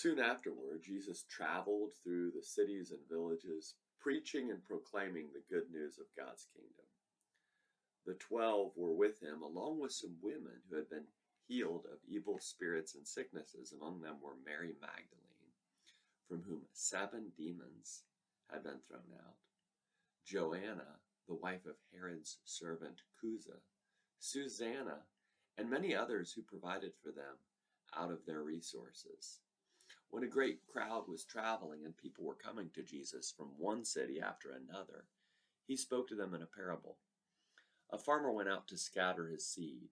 Soon afterward, Jesus traveled through the cities and villages, preaching and proclaiming the good news of God's kingdom. The 12 were with him, along with some women who had been healed of evil spirits and sicknesses. Among them were Mary Magdalene, from whom 7 demons had been thrown out, Joanna, the wife of Herod's servant Chuza, Susanna, and many others who provided for them out of their resources. When a great crowd was traveling and people were coming to Jesus from one city after another, he spoke to them in a parable. A farmer went out to scatter his seed.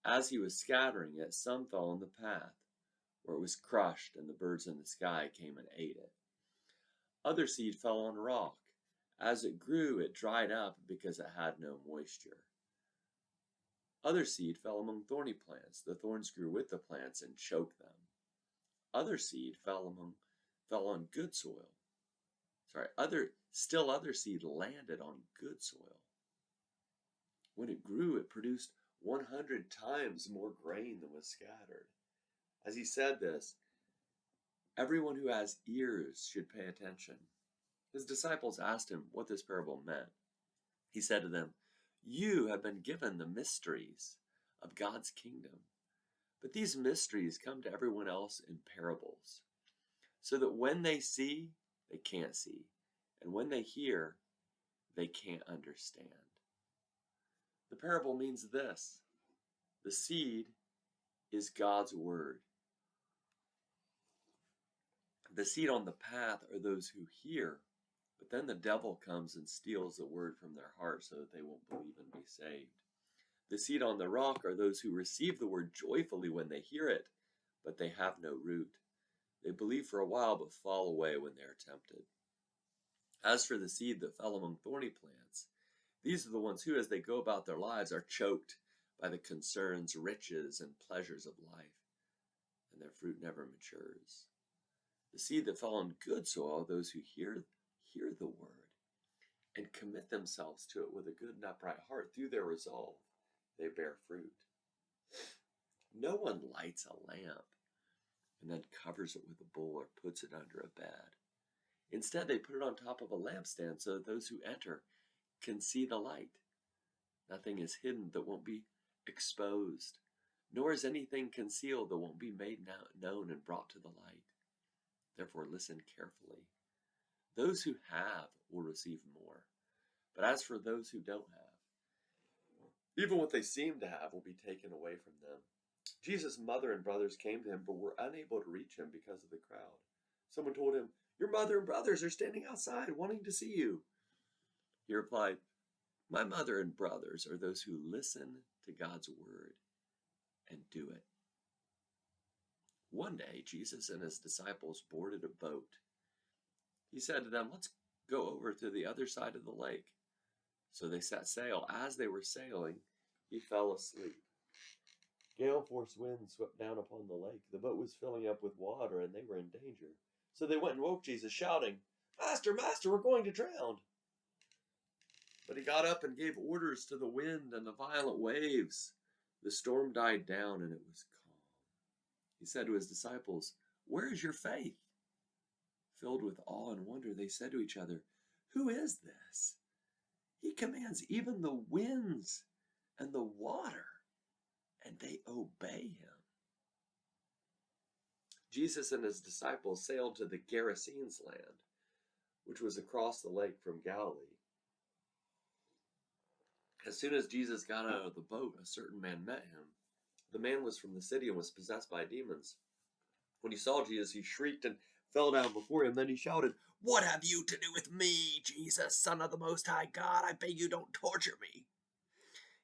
As he was scattering it, some fell on the path, where it was crushed, and the birds in the sky came and ate it. Other seed fell on rock. As it grew, it dried up because it had no moisture. Other seed fell among thorny plants. The thorns grew with the plants and choked them. Other seed fell on good soil. Other seed landed on good soil. When it grew, it produced 100 times more grain than was scattered. As he said this, everyone who has ears should pay attention. His disciples asked him what this parable meant. He said to them, "You have been given the mysteries of God's kingdom, but these mysteries come to everyone else in parables, so that when they see, they can't see, and when they hear, they can't understand." The parable means this: the seed is God's word. The seed on the path are those who hear, but then the devil comes and steals the word from their heart so that they won't believe and be saved. The seed on the rock are those who receive the word joyfully when they hear it, but they have no root. They believe for a while, but fall away when they are tempted. As for the seed that fell among thorny plants, these are the ones who, as they go about their lives, are choked by the concerns, riches, and pleasures of life, and their fruit never matures. The seed that fell on good soil are those who hear the word and commit themselves to it with a good and upright heart. Through their resolve, they bear fruit. No one lights a lamp and then covers it with a bowl or puts it under a bed. Instead, they put it on top of a lampstand so that those who enter can see the light. Nothing is hidden that won't be exposed, nor is anything concealed that won't be made known and brought to the light. Therefore, listen carefully. Those who have will receive more, but as for those who don't have, even what they seem to have will be taken away from them. Jesus' mother and brothers came to him, but were unable to reach him because of the crowd. Someone told him, "Your mother and brothers are standing outside wanting to see you." He replied, "My mother and brothers are those who listen to God's word and do it." One day, Jesus and his disciples boarded a boat. He said to them, "Let's go over to the other side of the lake." So they set sail. As they were sailing, he fell asleep. Gale-force winds swept down upon the lake. The boat was filling up with water, and they were in danger. So they went and woke Jesus, shouting, "Master, Master, we're going to drown." But he got up and gave orders to the wind and the violent waves. The storm died down, and it was calm. He said to his disciples, "Where is your faith?" Filled with awe and wonder, they said to each other, "Who is this? He commands even the winds and the water, and they obey him." Jesus and his disciples sailed to the Gerasenes land, which was across the lake from Galilee. As soon as Jesus got out of the boat, a certain man met him. The man was from the city and was possessed by demons. When he saw Jesus, he shrieked and fell down before him. Then he shouted, "What have you to do with me, Jesus, Son of the Most High God? I beg you, don't torture me."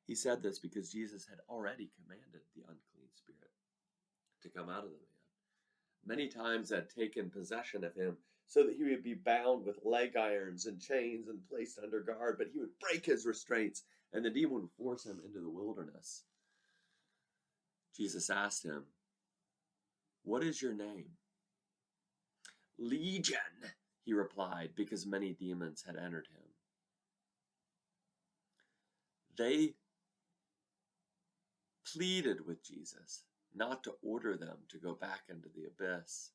He said this because Jesus had already commanded the unclean spirit to come out of the man. Many times had taken possession of him so that he would be bound with leg irons and chains and placed under guard, but he would break his restraints and the demon would force him into the wilderness. Jesus asked him, "What is your name?" "Legion," he replied, because many demons had entered him. They pleaded with Jesus not to order them to go back into the abyss.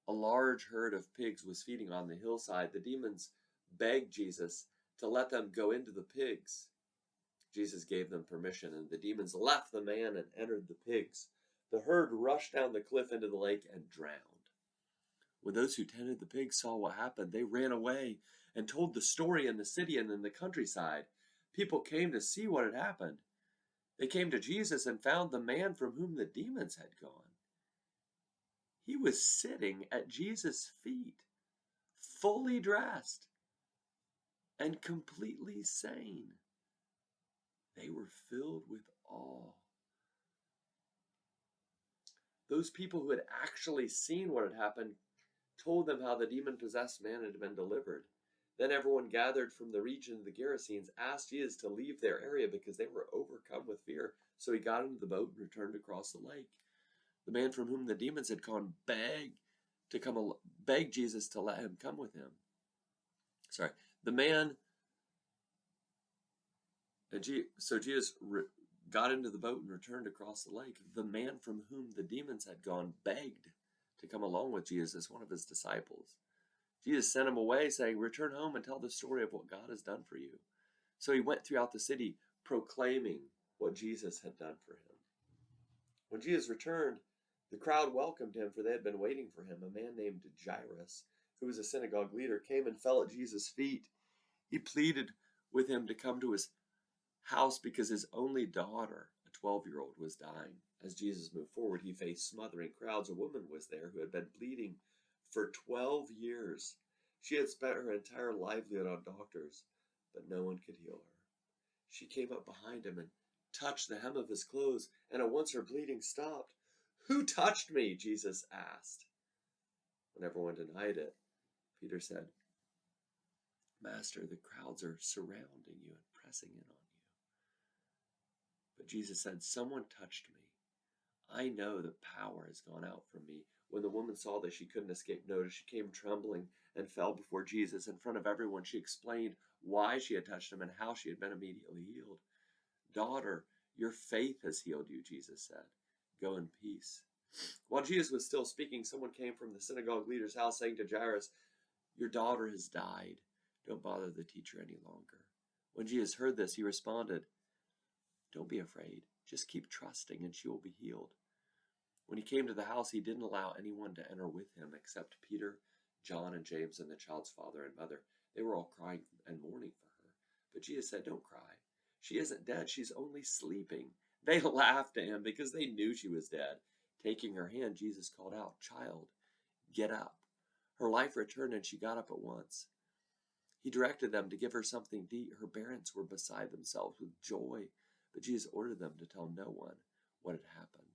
a large herd of pigs was feeding on the hillside. The demons begged Jesus to let them go into the pigs. Jesus gave them permission, and the demons left the man and entered the pigs. The herd rushed down the cliff into the lake and drowned. When those who tended the pigs saw what happened, they ran away and told the story in the city and in the countryside. People came to see what had happened. They came to Jesus and found the man from whom the demons had gone. He was sitting at Jesus' feet, fully dressed and completely sane. They were filled with awe. Those people who had actually seen what had happened told them how the demon-possessed man had been delivered. Then everyone gathered from the region of the Gerasenes asked Jesus to leave their area because they were overcome with fear. So he got into the boat and returned across the lake. The man from whom the demons had gone begged Jesus to let him come with him. So Jesus got into the boat and returned across the lake. The man from whom the demons had gone begged to come along with Jesus as one of his disciples. Jesus sent him away, saying, "Return home and tell the story of what God has done for you." So he went throughout the city, proclaiming what Jesus had done for him. When Jesus returned, the crowd welcomed him, for they had been waiting for him. A man named Jairus, who was a synagogue leader, came and fell at Jesus' feet. He pleaded with him to come to his house because his only daughter, a 12-year-old, was dying. As Jesus moved forward, he faced smothering crowds. A woman was there who had been bleeding for 12 years. She had spent her entire livelihood on doctors, but no one could heal her. She came up behind him and touched the hem of his clothes, and at once her bleeding stopped. "Who touched me?" Jesus asked. When everyone denied it, Peter said, "Master, the crowds are surrounding you and pressing in on you." But Jesus said, "Someone touched me. I know the power has gone out from me." When the woman saw that she couldn't escape notice, she came trembling and fell before Jesus. In front of everyone, she explained why she had touched him and how she had been immediately healed. "Daughter, your faith has healed you," Jesus said. "Go in peace." While Jesus was still speaking, someone came from the synagogue leader's house saying to Jairus, "Your daughter has died. Don't bother the teacher any longer." When Jesus heard this, he responded, "Don't be afraid. Just keep trusting and she will be healed." When he came to the house, he didn't allow anyone to enter with him except Peter, John, and James, and the child's father and mother. They were all crying and mourning for her. But Jesus said, "Don't cry. She isn't dead. She's only sleeping." They laughed at him because they knew she was dead. Taking her hand, Jesus called out, "Child, get up." Her life returned and she got up at once. He directed them to give her something to eat. Her parents were beside themselves with joy, but Jesus ordered them to tell no one what had happened.